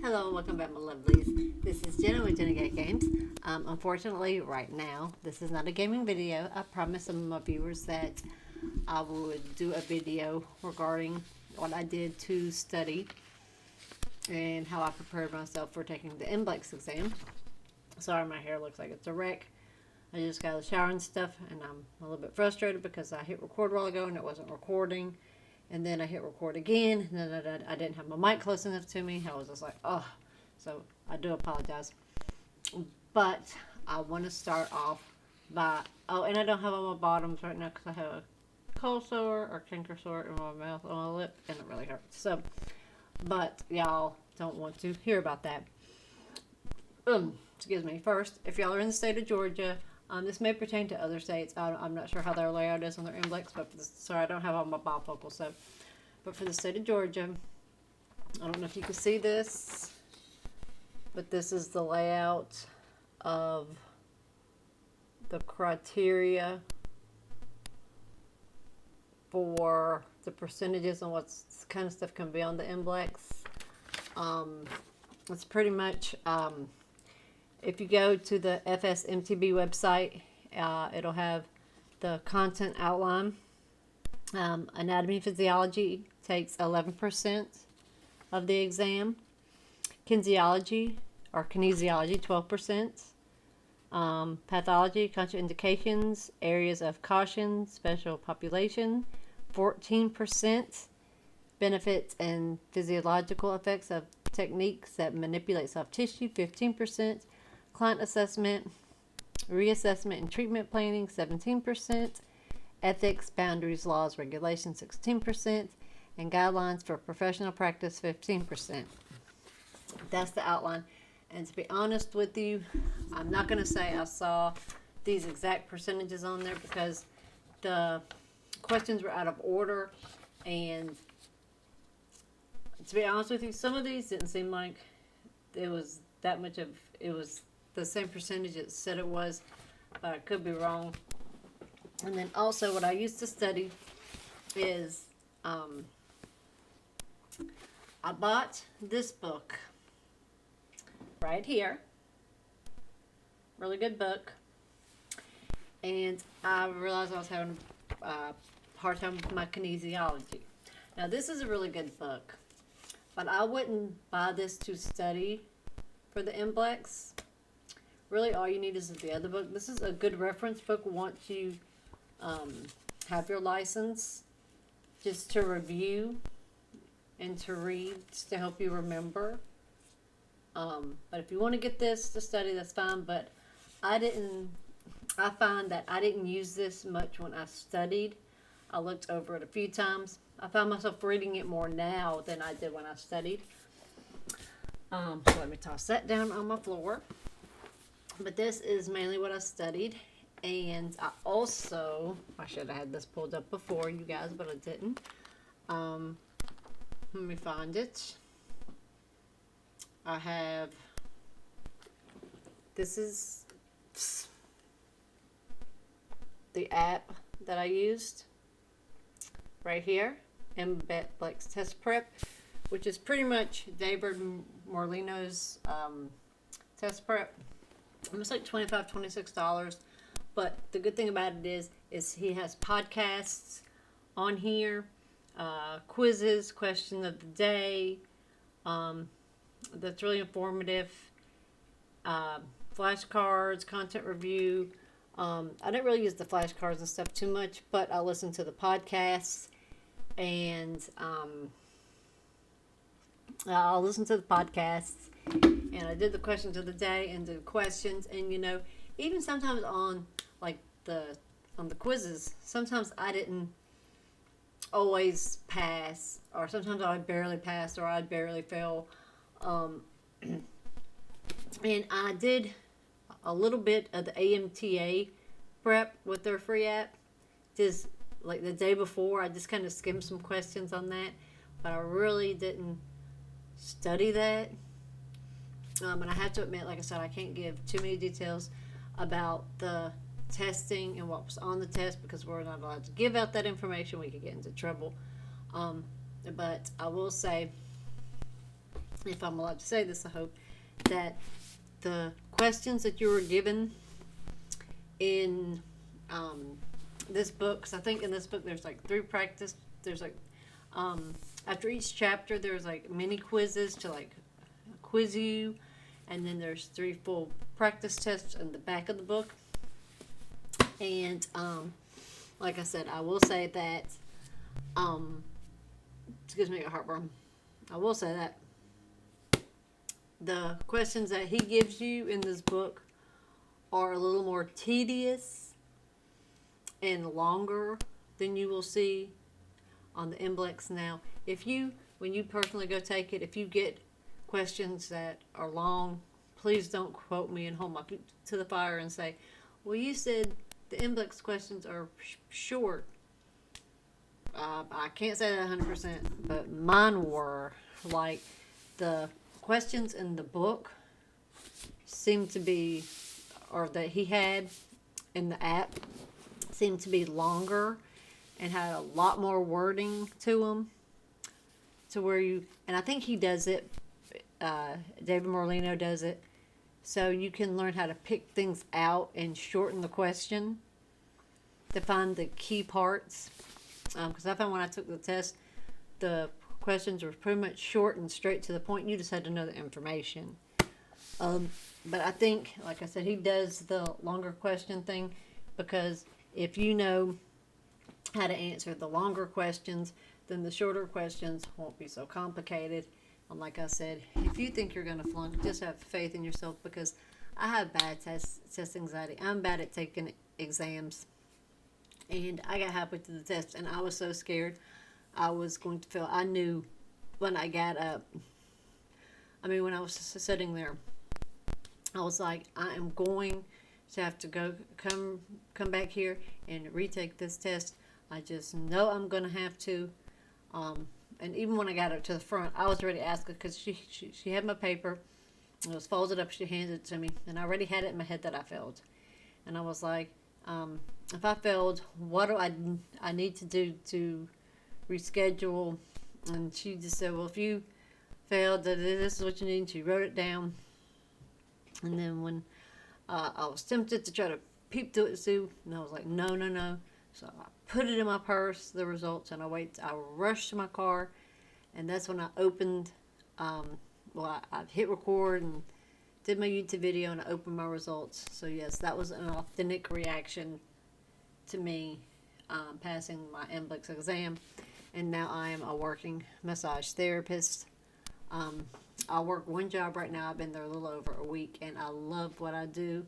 Hello and welcome back, my lovelies. This is Jenna with Jenna Get Games. Unfortunately, right now, this is not a gaming video. I promised some of my viewers that I would do a video regarding what I did to study and how I prepared myself for taking the Mblex exam. Sorry, my hair looks like it's a wreck. I just got out of the shower and stuff, and I'm a little bit frustrated because I hit record a while ago and it wasn't recording. And then I hit record again, and then I didn't have my mic close enough to me. I was just like, oh. So I do apologize. But I want to start off by, and I don't have on my bottoms right now because I have a cold sore or canker sore in my mouth, on my lip, and it really hurts. So, but y'all don't want to hear about that. Excuse me. First, if y'all are in the state of Georgia, this may pertain to other states. I'm not sure how their layout is on their Mblex, but sorry, I don't have all my bifocals. So, but for the state of Georgia, I don't know if you can see this, but this is the layout of the criteria for the percentages and what kind of stuff can be on the Mblex. It's pretty much. If you go to the FSMTB website, it'll have the content outline. Anatomy and physiology takes 11% of the exam. Kinesiology, 12%. Pathology, contraindications, areas of caution, special population, 14%. Benefits and physiological effects of techniques that manipulate soft tissue, 15%. Client assessment, reassessment and treatment planning, 17%. Ethics, boundaries, laws, regulations, 16%. And guidelines for professional practice, 15%. That's the outline. And to be honest with you, I'm not going to say I saw these exact percentages on there because the questions were out of order. And to be honest with you, some of these didn't seem like it was that much of it was the same percentage it said it was, but I could be wrong. And then also what I used to study is I bought this book right here. Really good book. And I realized I was having a hard time with my kinesiology. Now this is a really good book, but I wouldn't buy this to study for the Mblex. Really, all you need is the other book. This is a good reference book once you have your license, just to review and to read, just to help you remember. But if you want to get this to study, that's fine. But I find that I didn't use this much when I studied. I looked over it a few times. I found myself reading it more now than I did when I studied. So let me toss that down on my floor. But this is mainly what I studied. And I should have had this pulled up before you guys, but I didn't. Let me find it. This is the app that I used right here, Mblex Test Prep, which is pretty much David Morlino's test prep. It's like $25, $26. But the good thing about it is he has podcasts on here, quizzes, question of the day. That's really informative. Flashcards, content review. I don't really use the flashcards and stuff too much, but I listen to the podcasts, and I'll listen to the podcasts, and I did the questions of the day and the questions, and even sometimes on the quizzes, sometimes I didn't always pass, or sometimes I'd barely pass, or I'd barely fail. And I did a little bit of the AMTA prep with their free app. Just like the day before, I just kind of skimmed some questions on that, but I really didn't study that. And I have to admit, like I said, I can't give too many details about the testing and what was on the test because we're not allowed to give out that information. We could get into trouble. But I will say if I'm allowed to say this, I hope, that the questions that you were given in this book, because I think in this book there's like 3 practice, there's like, after each chapter there's like mini quizzes to like quiz you, and then there's 3 full practice tests in the back of the book. And like I said, I will say that it gives me a heartburn. I will say that the questions that he gives you in this book are a little more tedious and longer than you will see on the Mblex. Now, when you personally go take it, if you get questions that are long, please don't quote me and hold my feet to the fire and say, well, you said the Mblex questions are short. I can't say that 100%, but mine were. Like, the questions in the book seemed to be, or that he had in the app, seemed to be longer and had a lot more wording to them, to where and I think he does it, David Morlino does it, so you can learn how to pick things out and shorten the question to find the key parts. Because I found when I took the test, the questions were pretty much short and straight to the point. You just had to know the information. But I think, like I said, he does the longer question thing, because if you know how to answer the longer questions, then the shorter questions won't be so complicated. And like I said, if you think you're going to flunk, just have faith in yourself, because I have bad test anxiety. I'm bad at taking exams. And I got halfway through the test, and I was so scared I was going to fail. I knew when I got up, when I was sitting there, I was like, I am going to have to come back here and retake this test. I just know I'm going to have to. And even when I got up to the front, I was ready to ask her, because she had my paper. It was folded up. She handed it to me, and I already had it in my head that I failed. And I was like, if I failed, what do I need to do to reschedule? And she just said, well, if you failed, this is what you need. She wrote it down. And then when I was tempted to try to peep through it, Sue, and I was like, no. So I put it in my purse, the results, and I rushed to my car, and that's when I opened, I hit record and did my YouTube video, and I opened my results. So yes, that was an authentic reaction to me passing my Mblex exam, and now I am a working massage therapist. I work one job right now. I've been there a little over a week, and I love what I do.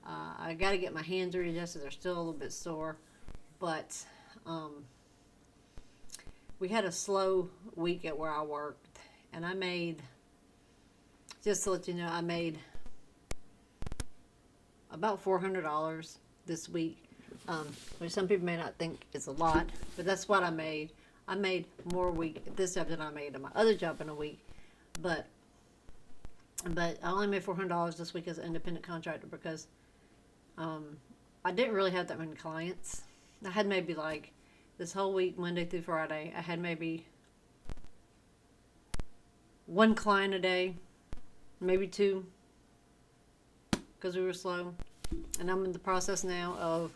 I got to get my hands readjusted. They're still a little bit sore, but we had a slow week at where I worked, and I made, just to let you know, I made about $400 this week, which some people may not think is a lot, but that's what I made. I made more a week at this job than I made at my other job in a week, but I only made $400 this week as an independent contractor, because I didn't really have that many clients. I had maybe, like, this whole week, Monday through Friday, I had maybe 1 client a day, maybe 2, because we were slow. And I'm in the process now of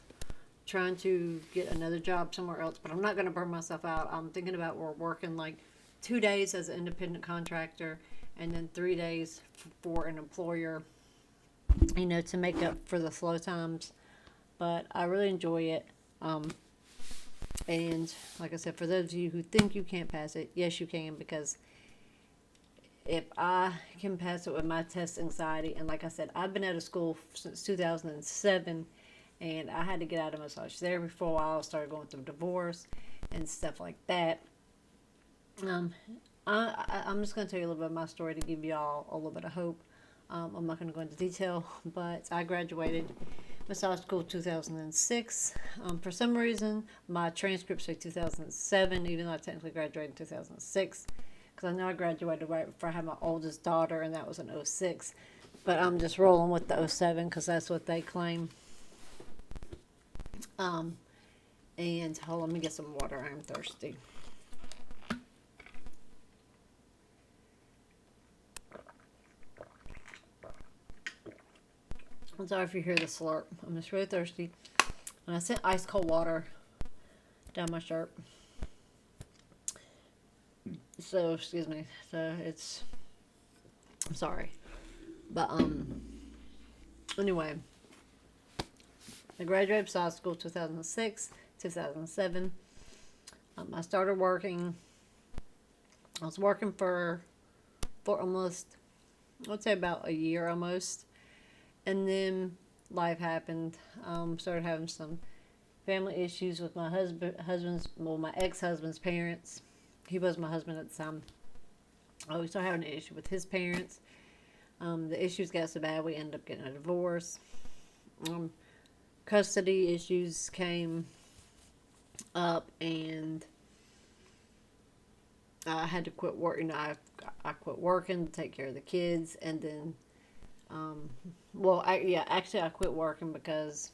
trying to get another job somewhere else, but I'm not going to burn myself out. I'm thinking about working like 2 days as an independent contractor, and then 3 days for an employer, to make up for the slow times. But I really enjoy it. And like I said, for those of you who think you can't pass it, yes, you can, because if I can pass it with my test anxiety, and like I said, I've been out of school since 2007, and I had to get out of massage therapy for a while. I started going through divorce and stuff like that. I'm just going to tell you a little bit of my story to give y'all a little bit of hope. I'm not going to go into detail, but I graduated massage school 2006. For some reason, my transcripts say 2007, even though I technically graduated in 2006. Because I know I graduated right before I had my oldest daughter, and that was in 06. But I'm just rolling with the 07 because that's what they claim. And hold on, let me get some water. I'm thirsty. I'm sorry if you hear the slurp. I'm just really thirsty. And I sent ice cold water down my shirt. So, excuse me. So, I'm sorry. But, anyway. I graduated from high school 2006, 2007. I started working. I was working for almost, I'd say about a year almost. And then life happened. Started having some family issues with my my ex-husband's parents. He was my husband at the time. We started having an issue with his parents. The issues got so bad we ended up getting a divorce. Custody issues came up, and I had to quit work. I quit working to take care of the kids, and then, I quit working because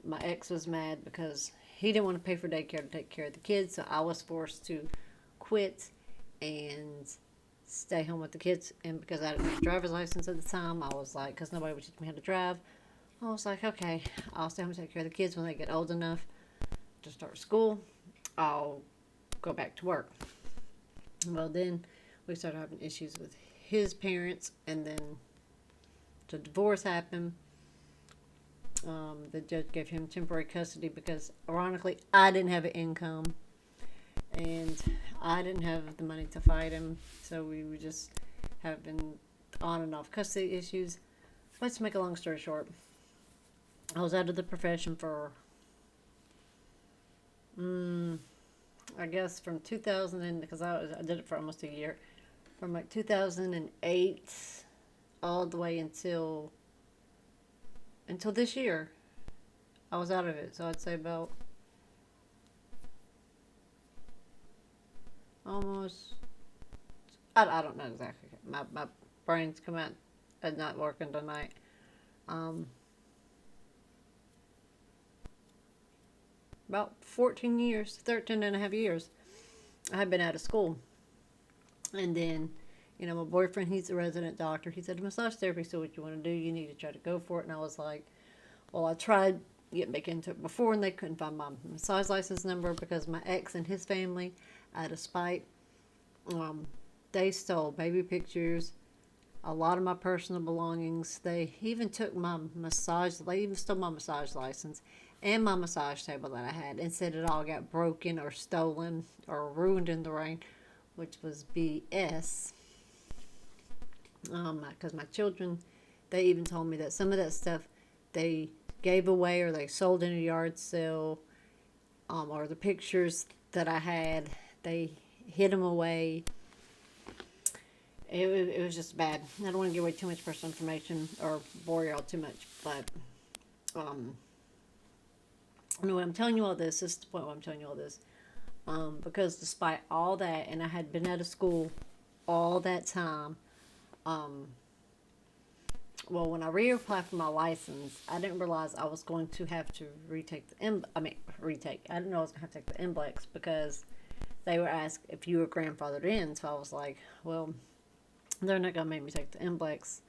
my ex was mad because he didn't want to pay for daycare to take care of the kids, so I was forced to quit and stay home with the kids. And because I didn't have a driver's license at the time, I was like, because nobody would teach me how to drive, I was like, okay, I'll stay home and take care of the kids. When they get old enough to start school, I'll go back to work. Well, then we started having issues with his parents, and then the divorce happened. The judge gave him temporary custody because, ironically, I didn't have an income, and I didn't have the money to fight him, so we were just having on and off custody issues. But to make a long story short, I was out of the profession for, I guess from 2000, because I did it for almost a year, from like 2008 all the way until this year. I was out of it, so I'd say about almost, I don't know exactly. My brain's come out and not working tonight. About 14 years, 13 and a half years, I had been out of school. And then, my boyfriend, he's a resident doctor. He said, massage therapy, so what you want to do, you need to try to go for it. And I was like, well, I tried getting back into it before, and they couldn't find my massage license number because my ex and his family, out of spite, they stole baby pictures, a lot of my personal belongings. They even took they even stole my massage license and my massage table that I had, and said it all got broken or stolen or ruined in the rain, which was BS. Because my children, they even told me that some of that stuff they gave away or they sold in a yard sale, or the pictures that I had, they hid them away. It was just bad. I don't want to give away too much personal information or bore y'all too much, but anyway, I'm telling you all this. This is the point why I'm telling you all this. Because despite all that, and I had been out of school all that time, when I reapplied for my license, I didn't realize I was going to have to retake. I didn't know I was going to have to take the Mblex because they were asked if you were grandfathered in. So I was like, well, they're not going to make me take the Mblex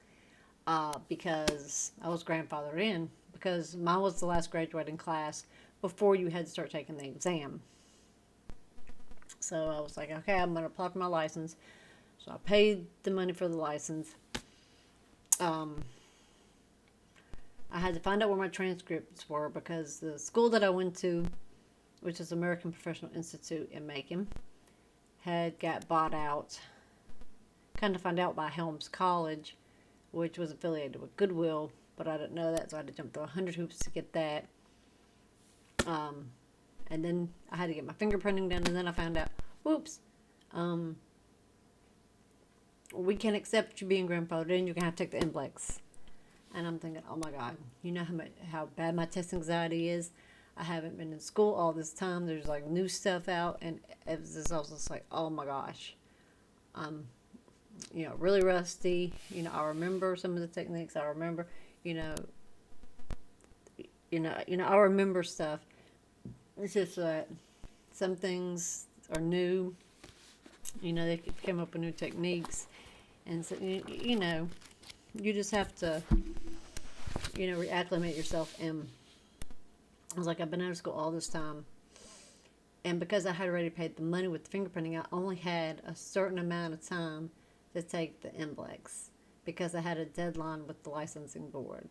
because I was grandfathered in, because mine was the last graduating class before you had to start taking the exam. So I was like, okay, I'm going to apply for my license. So I paid the money for the license. I had to find out where my transcripts were because the school that I went to, which is American Professional Institute in Macon, had got bought out. Kind of found out by Helms College, which was affiliated with Goodwill, but I didn't know that, so I had to jump through 100 hoops to get that. And then I had to get my fingerprinting done, and then I found out, whoops, we can't accept you being grandfathered in. You're going to have to take the Mblex. And I'm thinking, oh my God, you know how bad my test anxiety is? I haven't been in school all this time. There's like new stuff out, and I was just like, oh my gosh. Really rusty. I remember some of the techniques. I remember, I remember stuff. It's just that some things are new. They came up with new techniques, and so you just have to reacclimate yourself. And I was like, I've been out of school all this time. And because I had already paid the money with the fingerprinting, I only had a certain amount of time to take the Mblex because I had a deadline with the licensing board,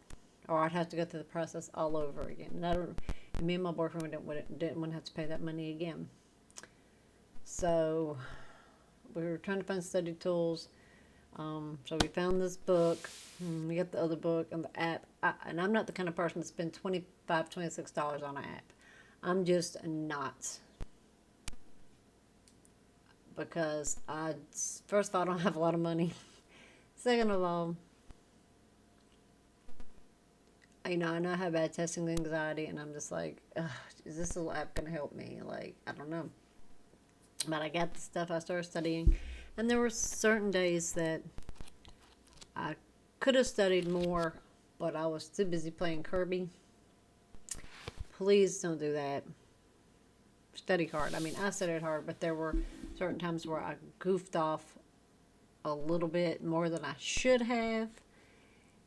or I'd have to go through the process all over again. And me and my boyfriend didn't want to have to pay that money again. So we were trying to find study tools. So we found this book. We got the other book and the app. And I'm not the kind of person to spend $25, $26 on an app. I'm just not. Because first of all, I don't have a lot of money. Second of all, I know I have bad testing anxiety, and I'm just like, is this little app going to help me? Like, I don't know. But I got the stuff, I started studying, and there were certain days that I could have studied more, but I was too busy playing Kirby. Please don't do that. Study hard. I mean, I studied hard, but there were certain times where I goofed off a little bit more than I should have.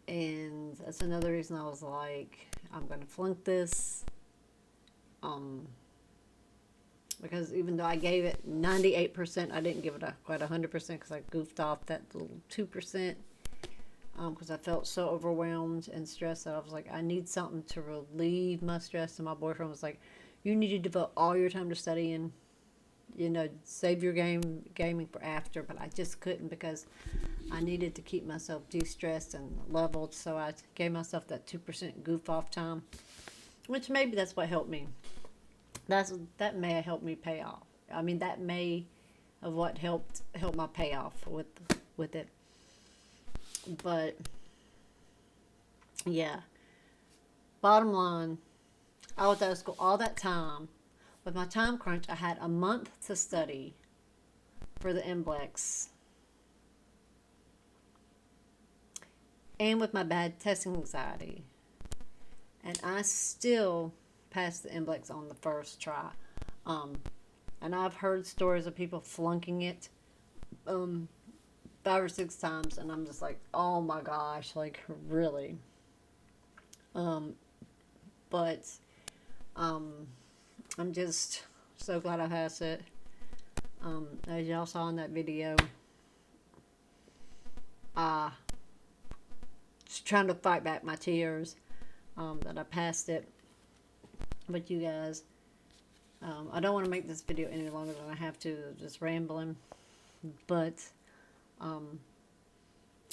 And that's another reason I was like, I'm going to flunk this. Because even though I gave it 98%, I didn't give it quite 100% because I goofed off that little 2%. Because I felt so overwhelmed and stressed that I was like, I need something to relieve my stress. And my boyfriend was like, you need to devote all your time to studying, save your gaming for after. But I just couldn't because I needed to keep myself de-stressed and leveled. So I gave myself that 2% goof off time, which maybe that's what helped me. That may have helped me pay off. I mean, that may have what helped my payoff with it. But yeah, bottom line, I was out of school all that time. With my time crunch, I had a month to study for the Mblex. And with my bad testing anxiety. And I still passed the Mblex on the first try. And I've heard stories of people flunking it 5 or 6 times. And I'm just like, oh my gosh, like really. But I'm just so glad I passed it. As y'all saw in that video, just trying to fight back my tears that I passed it. But you guys, I don't want to make this video any longer than I have to, just rambling. But I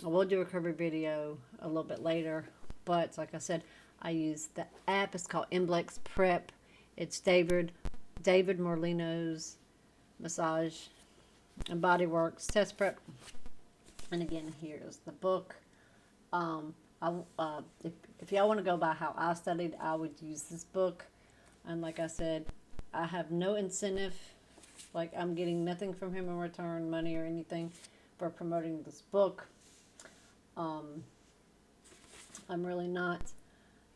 will do a recovery video a little bit later. But like I said, I use the app. It's called Mblex Prep. It's David Morlino's Massage and Bodyworks Test Prep. And again, here's the book. If y'all want to go by how I studied, I would use this book. And like I said, I have no incentive. Like, I'm getting nothing from him in return, money or anything, for promoting this book. I'm really not.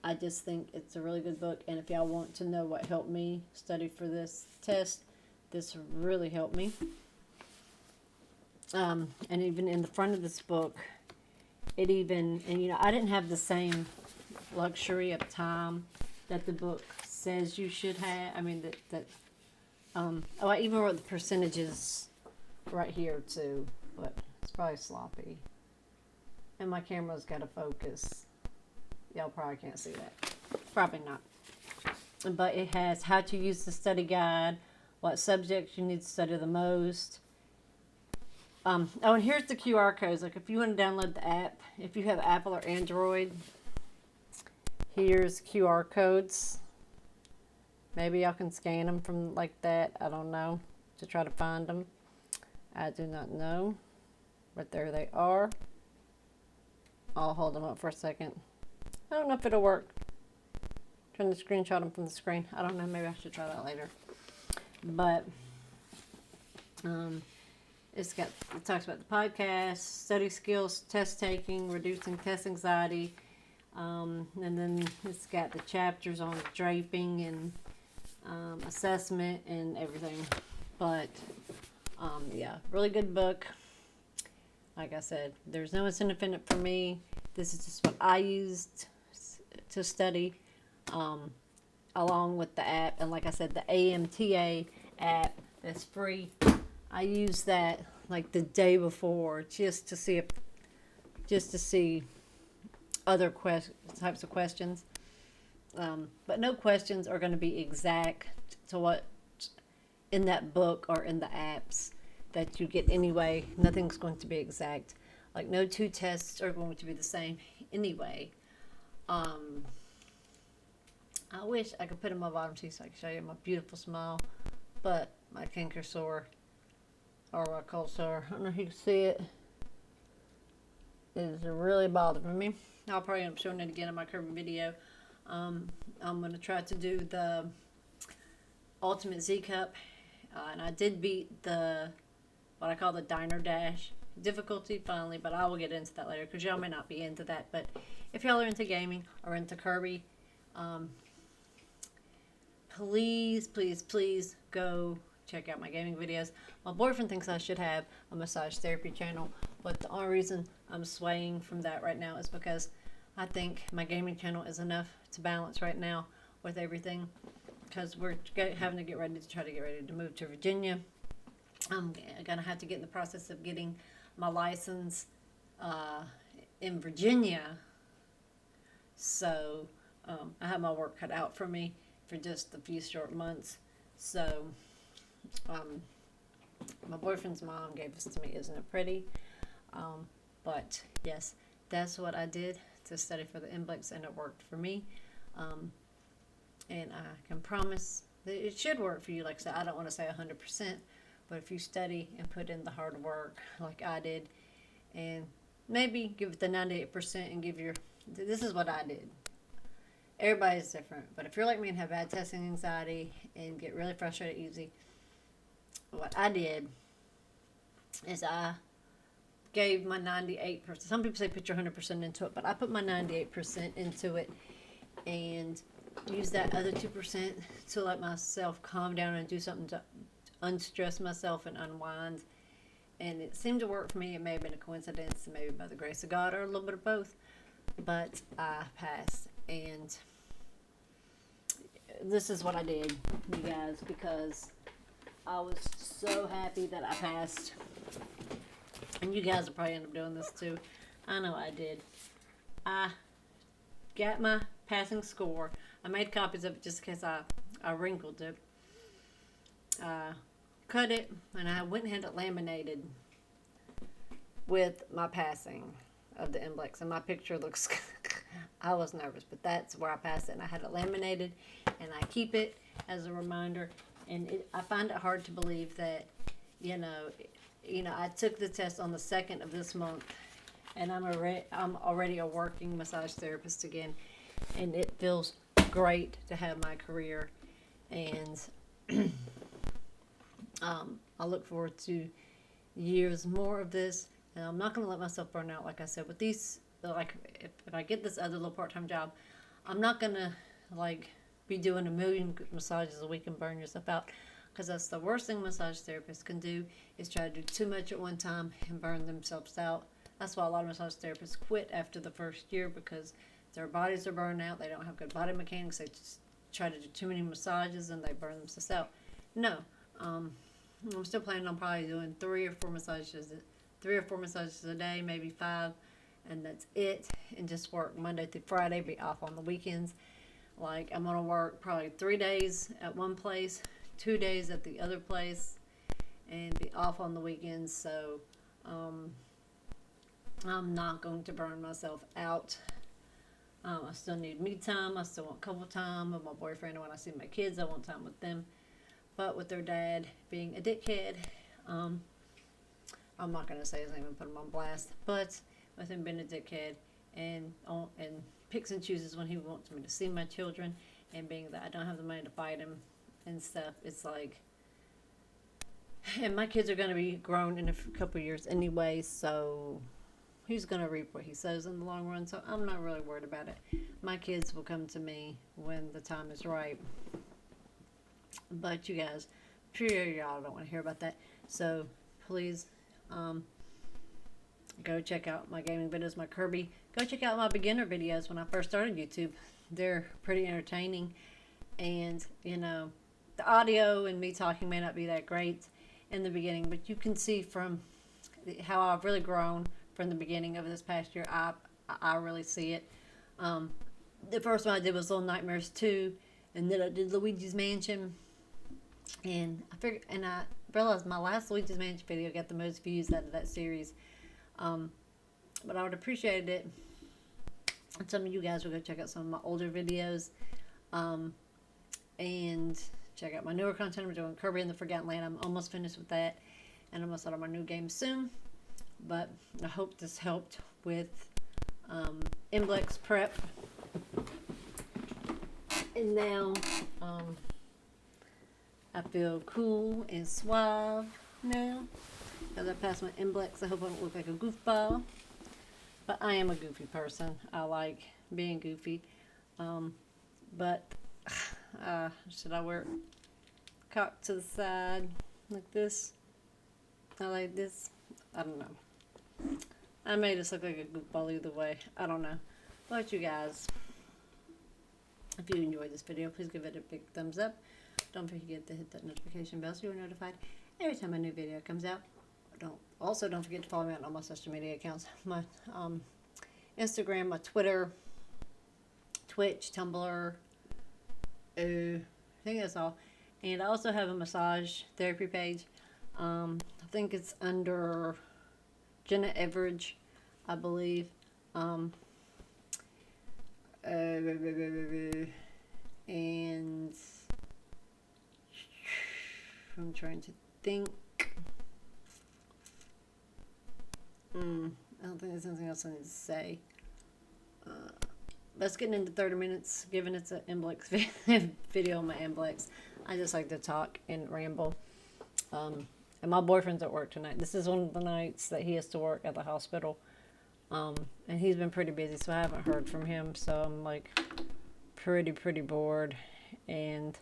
I just think it's a really good book. And if y'all want to know what helped me study for this test, this really helped me. And even in the front of this book, I didn't have the same luxury of time that the book says you should have. I mean, I even wrote the percentages right here too, but it's probably sloppy. And my camera's got to focus. Y'all probably can't see that. Probably not. But it has how to use the study guide, what subjects you need to study the most. And here's the QR codes. Like, if you want to download the app, if you have Apple or Android, here's QR codes. Maybe y'all can scan them from like that. I don't know. To try to find them. I do not know. But there they are. I'll hold them up for a second. I don't know if it'll work. Trying to screenshot them from the screen. I don't know. Maybe I should try that later. But it talks about the podcast, study skills, test taking, reducing test anxiety, and then it's got the chapters on draping and assessment and everything. But yeah, really good book. Like I said, there's no incentive in it for me. This is just what I used. to study along with the app. And like I said, the AMTA app that's free, I use that like the day before just to see other types of questions. But no questions are going to be exact to what in that book or in the apps that you get anyway. Nothing's going to be exact. Like no two tests are going to be the same anyway. I wish I could put in my bottom teeth so I could show you my beautiful smile, but my canker sore or my cold sore, I don't know if you can see it, is really bothering me. I'll probably end up showing it again in my curving video. I'm going to try to do the Ultimate Z Cup, and I did beat what I call the Diner Dash difficulty finally, but I will get into that later because y'all may not be into that. But if y'all are into gaming or into Kirby, please go check out my gaming videos. My boyfriend thinks I should have a massage therapy channel, but the only reason I'm swaying from that right now is because I think my gaming channel is enough to balance right now with everything, because we're having to get ready to move to Virginia. I'm gonna have to get in the process of getting my license in Virginia, so I have my work cut out for me for just a few short months. So my boyfriend's mom gave this to me. Isn't it pretty? But yes, that's what I did to study for the Mblex, and it worked for me. And I can promise that it should work for you. Like I said, I don't want to say 100%, but if you study and put in the hard work like I did, and maybe give it the 98% and this is what I did. Everybody's different, but if you're like me and have bad testing anxiety and get really frustrated easy, what I did is I gave my 98%. Some people say put your 100% into it, but I put my 98% into it and use that other 2% to let myself calm down and do something to unstress myself and unwind. And it seemed to work for me. It may have been a coincidence, maybe by the grace of God, or a little bit of both, but I passed. And this is what I did, you guys, because I was so happy that I passed. And you guys will probably end up doing this too. I know I did. I got my passing score. I made copies of it just in case I wrinkled it. Cut it, and I went and had it laminated with my passing of the Mblex. And my picture looks, I was nervous, but that's where I passed it. And I had it laminated, and I keep it as a reminder. And I find it hard to believe that, I took the test on the 2nd of this month, and I'm already a working massage therapist again, and it feels great to have my career. And I look forward to years more of this, and I'm not going to let myself burn out. Like I said, with these, like if I get this other little part-time job, I'm not going to be doing 1 million massages a week and burn yourself out, because that's the worst thing massage therapists can do, is try to do too much at one time and burn themselves out. That's why a lot of massage therapists quit after the first year, because their bodies are burned out. They don't have good body mechanics. They just try to do too many massages and they burn themselves out. No, I'm still planning on probably doing 3 or 4 massages a day, maybe 5, and that's it. And just work Monday through Friday, be off on the weekends. Like, I'm going to work probably 3 days at one place, 2 days at the other place, and be off on the weekends. So I'm not going to burn myself out. I still need me time. I still want couple time with my boyfriend. And when I see my kids, I want time with them. But with their dad being a dickhead, I'm not going to say his name and put him on blast, but with him being a dickhead and picks and chooses when he wants me to see my children, and being that I don't have the money to fight him and stuff, it's like, and my kids are going to be grown in a couple years anyway, so he's going to reap what he sows in the long run, so I'm not really worried about it. My kids will come to me when the time is right. But you guys, I'm sure y'all don't want to hear about that, so please, Go check out my gaming videos, my Kirby. Go check out my beginner videos when I first started YouTube. They're pretty entertaining. And, you know, the audio and me talking may not be that great in the beginning, but you can see from how I've really grown from the beginning of this past year. I really see it. The first one I did was Little Nightmares 2, and then I did Luigi's Mansion. And I realized my last Luigi's Mansion video got the most views out of that series. But I would appreciate it if some of you guys would go check out some of my older videos. And check out my newer content. I'm doing Kirby in the Forgotten Land. I'm almost finished with that. And I'm going to start on my new game soon. But I hope this helped with Mblex prep. And now I feel cool and suave now. As I pass my Mblex, I hope I don't look like a goofball. But I am a goofy person. I like being goofy. But should I wear it cocked to the side like this? I like this. I don't know. I may just look like a goofball either way. I don't know. But you guys, if you enjoyed this video, please give it a big thumbs up. Don't forget to hit that notification bell so you're notified every time a new video comes out. Don't forget to follow me on all my social media accounts. My Instagram, my Twitter, Twitch, Tumblr. I think that's all. And I also have a massage therapy page. I think it's under Jenna Everidge, I believe. And I'm trying to think. I don't think there's anything else I need to say. Let's get into 30 minutes, given it's an Mblex video on my Mblex. I just like to talk and ramble. And my boyfriend's at work tonight. This is one of the nights that he has to work at the hospital. And he's been pretty busy, so I haven't heard from him. So I'm like pretty bored. And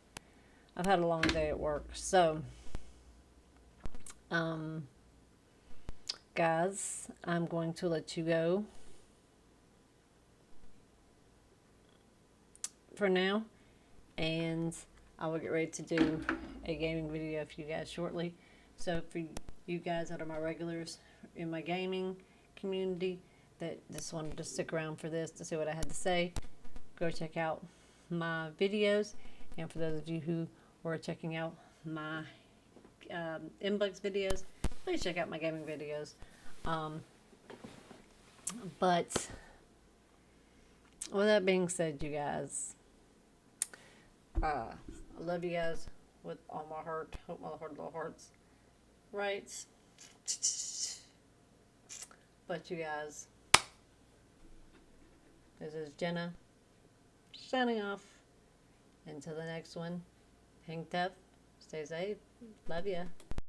I've had a long day at work. So, guys, I'm going to let you go for now, and I will get ready to do a gaming video for you guys shortly. So for you guys that are my regulars in my gaming community that just wanted to stick around for this to see what I had to say, go check out my videos. And for those of you who were checking out my Mblex videos, please check out my gaming videos. But with that being said, you guys, I love you guys with all my heart. Hope my heart little hearts. Right? But you guys, this is Jenna signing off. Until the next one, hang tough, stay safe, love ya.